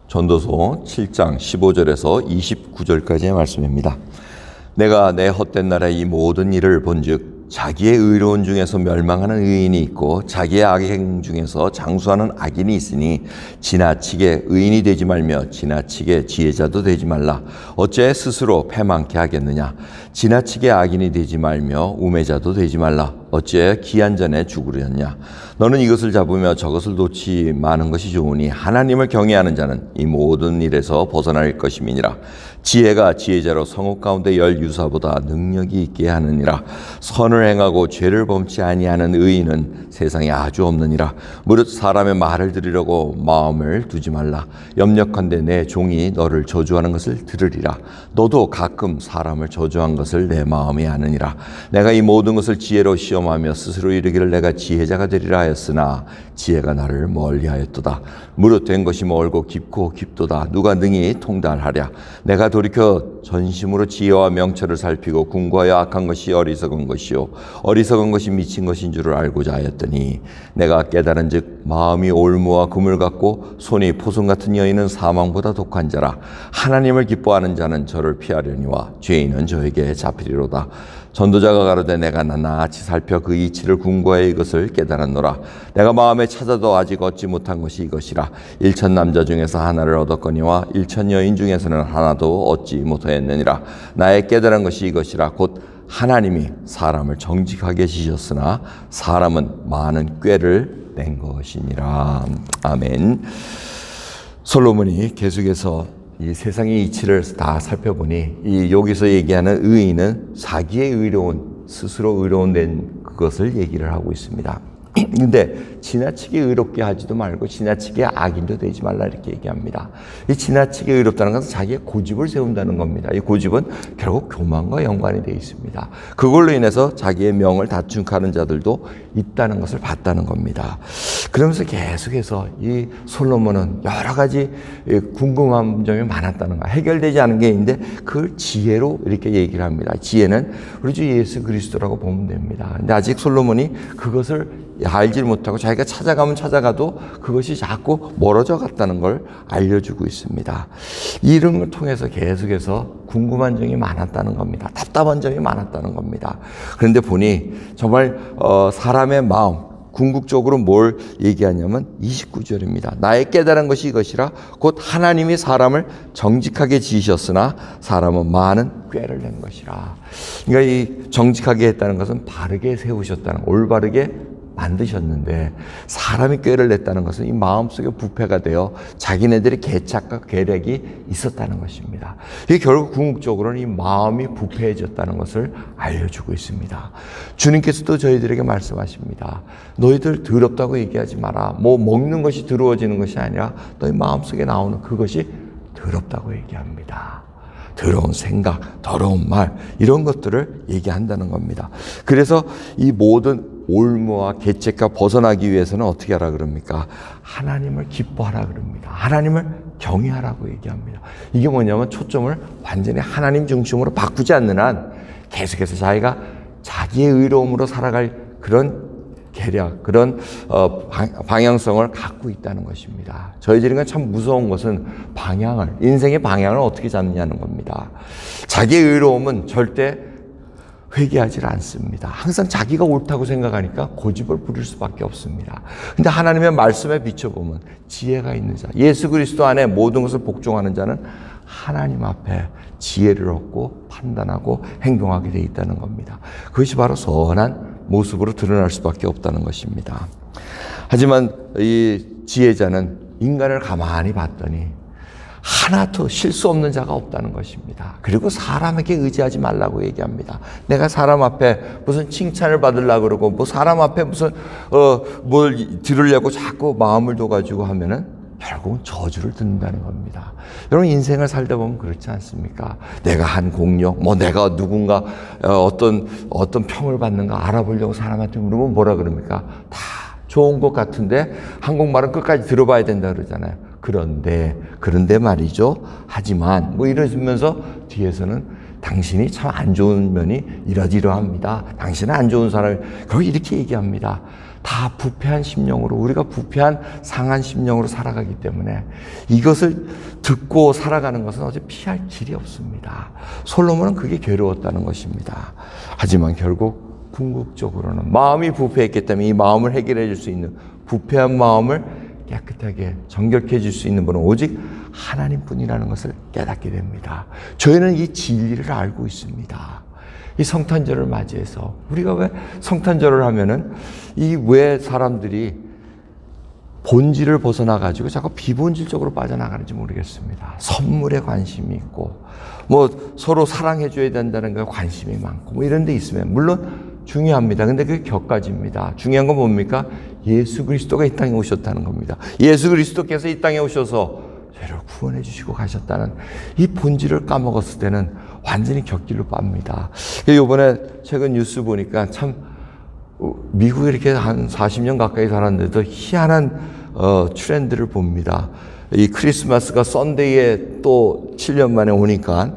전도서 7장 15절에서 29절까지의 말씀입니다. 내가 내 헛된 날에 이 모든 일을 본즉 자기의 의로운 중에서 멸망하는 의인이 있고 자기의 악행 중에서 장수하는 악인이 있으니 지나치게 의인이 되지 말며 지나치게 지혜자도 되지 말라. 어째 스스로 패망케 하겠느냐. 지나치게 악인이 되지 말며 우매자도 되지 말라. 어째 기한 전에 죽으려냐. 너는 이것을 잡으며 저것을 놓지 마는 것이 좋으니 하나님을 경외하는 자는 이 모든 일에서 벗어날 것임이니라. 지혜가 지혜자로 성읍 가운데 열 유사보다 능력이 있게 하느니라. 선을 행하고 죄를 범치 아니하는 의인은 세상에 아주 없느니라. 무릇 사람의 말을 들으려고 마음을 두지 말라. 염려컨대 내 종이 너를 저주하는 것을 들으리라. 너도 가끔 사람을 저주한 것을 내 마음이 아느니라. 내가 이 모든 것을 지혜로 시험하며 스스로 이르기를 내가 지혜자가 되리라 하였으나 지혜가 나를 멀리하였도다. 무릇 된 것이 멀고 깊고 깊도다. 누가 능히 통달하랴. 내가 돌이켜 전심으로 지혜와 명철을 살피고 궁구하여 악한 것이 어리석은 것이요 어리석은 것이 미친 것인 줄을 알고자 하였더니 내가 깨달은즉 마음이 올무와 금을 같고 손이 포성 같은 여인은 사망보다 독한 자라. 하나님을 기뻐하는 자는 저를 피하려니와 죄인은 저에게 잡히리로다. 전도자가 가로되 내가 낱낱이 살펴 그 이치를 궁구하여 이것을 깨달았노라. 내가 마음에 찾아도 아직 얻지 못한 것이 이것이라. 1천 남자 중에서 하나를 얻었거니와 1천 여인 중에서는 하나도 얻지 못하였느니라. 나의 깨달은 것이 이것이라. 곧 하나님이 사람을 정직하게 지셨으나 사람은 많은 꾀를 낸 것이니라. 아멘. 솔로몬이 계속해서 이 세상의 이치를 다 살펴보니 이 여기서 얘기하는 의인은 자기의 의로운, 스스로 의로운 된 그것을 얘기를 하고 있습니다. 근데 지나치게 의롭게 하지도 말고 지나치게 악인도 되지 말라 이렇게 얘기합니다. 이 지나치게 의롭다는 것은 자기의 고집을 세운다는 겁니다. 이 고집은 결국 교만과 연관이 되어 있습니다. 그걸로 인해서 자기의 명을 다툼하는 자들도 있다는 것을 봤다는 겁니다. 그러면서 계속해서 이 솔로몬은 여러 가지 궁금한 점이 많았다는 거, 해결되지 않은 게 있는데 그걸 지혜로 이렇게 얘기를 합니다. 지혜는 우리 주 예수 그리스도라고 보면 됩니다. 근데 아직 솔로몬이 그것을 알지 못하고 자기가 찾아가면 찾아가도 그것이 자꾸 멀어져 갔다는 걸 알려주고 있습니다. 이런 걸 통해서 계속해서 궁금한 점이 많았다는 겁니다. 답답한 점이 많았다는 겁니다. 그런데 보니 정말 사람의 마음, 궁극적으로 뭘 얘기하냐면 29절입니다. 나의 깨달은 것이 이것이라. 곧 하나님이 사람을 정직하게 지으셨으나 사람은 많은 꾀를 낸 것이라. 그러니까 이 정직하게 했다는 것은 바르게 세우셨다는, 올바르게 만드셨는데 사람이 꾀를 냈다는 것은 이 마음속에 부패가 되어 자기네들의 개착과 계략이 있었다는 것입니다. 이게 결국 궁극적으로는 이 마음이 부패해졌다는 것을 알려주고 있습니다. 주님께서도 저희들에게 말씀하십니다. 너희들 더럽다고 얘기하지 마라. 뭐 먹는 것이 더러워지는 것이 아니라 너희 마음속에 나오는 그것이 더럽다고 얘기합니다. 더러운 생각, 더러운 말, 이런 것들을 얘기한다는 겁니다. 그래서 이 모든 올무와 계책과 벗어나기 위해서는 어떻게 하라 그럽니까? 하나님을 기뻐하라 그럽니다. 하나님을 경외하라고 얘기합니다. 이게 뭐냐면 초점을 완전히 하나님 중심으로 바꾸지 않는 한 계속해서 자기가 자기의 의로움으로 살아갈 그런 계략, 그런 방향성을 갖고 있다는 것입니다. 저희들이 참 무서운 것은 인생의 방향을 어떻게 잡느냐는 겁니다. 자기의 의로움은 절대 회개하지 않습니다. 항상 자기가 옳다고 생각하니까 고집을 부릴 수밖에 없습니다. 근데 하나님의 말씀에 비춰보면 지혜가 있는 자, 예수 그리스도 안에 모든 것을 복종하는 자는 하나님 앞에 지혜를 얻고 판단하고 행동하게 돼 있다는 겁니다. 그것이 바로 선한 모습으로 드러날 수밖에 없다는 것입니다. 하지만 이 지혜자는 인간을 가만히 봤더니 하나도 실수 없는 자가 없다는 것입니다. 그리고 사람에게 의지하지 말라고 얘기합니다. 내가 사람 앞에 무슨 칭찬을 받으려고 그러고 뭐 사람 앞에 무슨 뭘 들으려고 자꾸 마음을 둬가지고 하면은 결국은 저주를 듣는다는 겁니다. 여러분 인생을 살다 보면 그렇지 않습니까? 내가 한 공력, 내가 누군가 어떤 평을 받는가 알아보려고 사람한테 물으면 뭐라 그럽니까? 다 좋은 것 같은데 한국말은 끝까지 들어봐야 된다 그러잖아요. 그런데 말이죠. 하지만 이러면서 뒤에서는 당신이 참 안 좋은 면이 이러이러합니다. 당신은 안 좋은 사람이. 그리고 이렇게 얘기합니다. 다 부패한 심령으로, 우리가 부패한 상한 심령으로 살아가기 때문에 이것을 듣고 살아가는 것은 어제 피할 길이 없습니다. 솔로몬은 그게 괴로웠다는 것입니다. 하지만 결국 궁극적으로는 마음이 부패했기 때문에 이 마음을 해결해 줄 수 있는, 부패한 마음을 깨끗하게 정결케 해줄 수 있는 분은 오직 하나님뿐이라는 것을 깨닫게 됩니다. 저희는 이 진리를 알고 있습니다. 이 성탄절을 맞이해서 우리가 왜 성탄절을 하면은 이 왜 사람들이 본질을 벗어나 가지고 자꾸 비본질적으로 빠져나가는지 모르겠습니다. 선물에 관심이 있고 뭐 서로 사랑해 줘야 된다는 거에 관심이 많고 뭐 이런 데 있으면 물론 중요합니다. 근데 그게 격가지입니다. 중요한 건 뭡니까? 예수 그리스도가 이 땅에 오셨다는 겁니다. 예수 그리스도께서 이 땅에 오셔서 죄를 구원해 주시고 가셨다는 이 본질을 까먹었을 때는 완전히 격길로 빱니다. 이번에 최근 뉴스 보니까 참 미국에 이렇게 한 40년 가까이 살았는데도 희한한 트렌드를 봅니다. 이 크리스마스가 썬데이에 또 7년 만에 오니까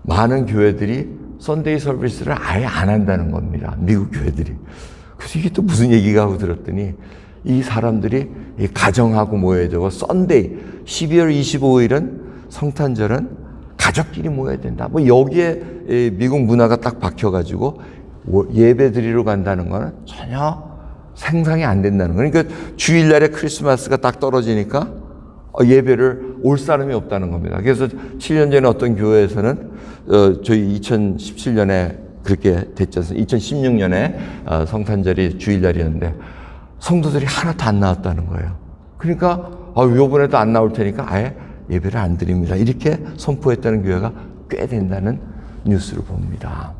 많은 교회들이 썬데이 서비스를 아예 안 한다는 겁니다. 미국 교회들이. 그래서 이게 또 무슨 얘기가 하고 들었더니 이 사람들이 가정하고 모여야 되고 썬데이 12월 25일은 성탄절은 가족끼리 모여야 된다. 뭐 여기에 미국 문화가 딱 박혀가지고 예배 드리러 간다는 거는 전혀 생상이 안 된다는 거예요. 그러니까 주일날에 크리스마스가 딱 떨어지니까 예배를 올 사람이 없다는 겁니다. 그래서 7년 전에 어떤 교회에서는 저희 2017년에 그렇게 됐지 않습니까? 2016년에 성탄절이 주일날이었는데 성도들이 하나도 안 나왔다는 거예요. 그러니까 요번에도 안 나올 테니까 아예 예배를 안 드립니다. 이렇게 선포했다는 교회가 꽤 된다는 뉴스를 봅니다.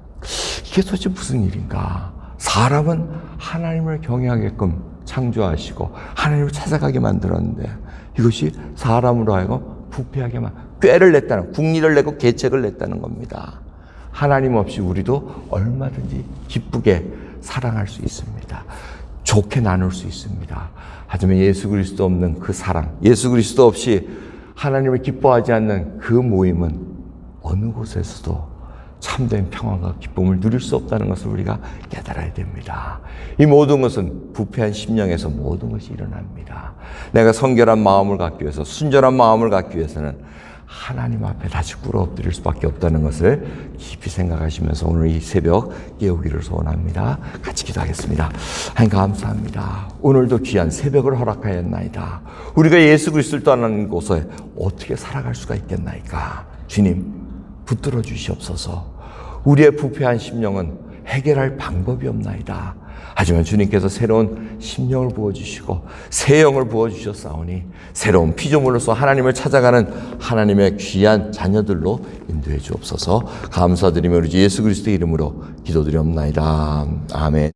이게 도대체 무슨 일인가? 사람은 하나님을 경외하게끔 창조하시고 하나님을 찾아가게 만들었는데 이것이 사람으로 하여금 부패하게만 꾀를 냈다는, 국리를 내고 계책을 냈다는 겁니다. 하나님 없이 우리도 얼마든지 기쁘게 사랑할 수 있습니다. 좋게 나눌 수 있습니다. 하지만 예수 그리스도 없는 그 사랑, 예수 그리스도 없이 하나님을 기뻐하지 않는 그 모임은 어느 곳에서도 참된 평화가 기쁨을 누릴 수 없다는 것을 우리가 깨달아야 됩니다. 이 모든 것은 부패한 심령에서 모든 것이 일어납니다. 내가 성결한 마음을 갖기 위해서, 순전한 마음을 갖기 위해서는 하나님 앞에 다시 꿇어 엎드릴 수밖에 없다는 것을 깊이 생각하시면서 오늘 이 새벽 깨우기를 소원합니다. 같이 기도하겠습니다. 하나님 감사합니다. 오늘도 귀한 새벽을 허락하였나이다. 우리가 예수 그리스도를 떠나는 곳에 어떻게 살아갈 수가 있겠나이까. 주님 붙들어 주시옵소서. 우리의 부패한 심령은 해결할 방법이 없나이다. 하지만 주님께서 새로운 심령을 부어주시고 새 영을 부어주셨사오니 새로운 피조물로서 하나님을 찾아가는 하나님의 귀한 자녀들로 인도해 주옵소서. 감사드리며 우리 주 예수 그리스도의 이름으로 기도드리옵나이다. 아멘.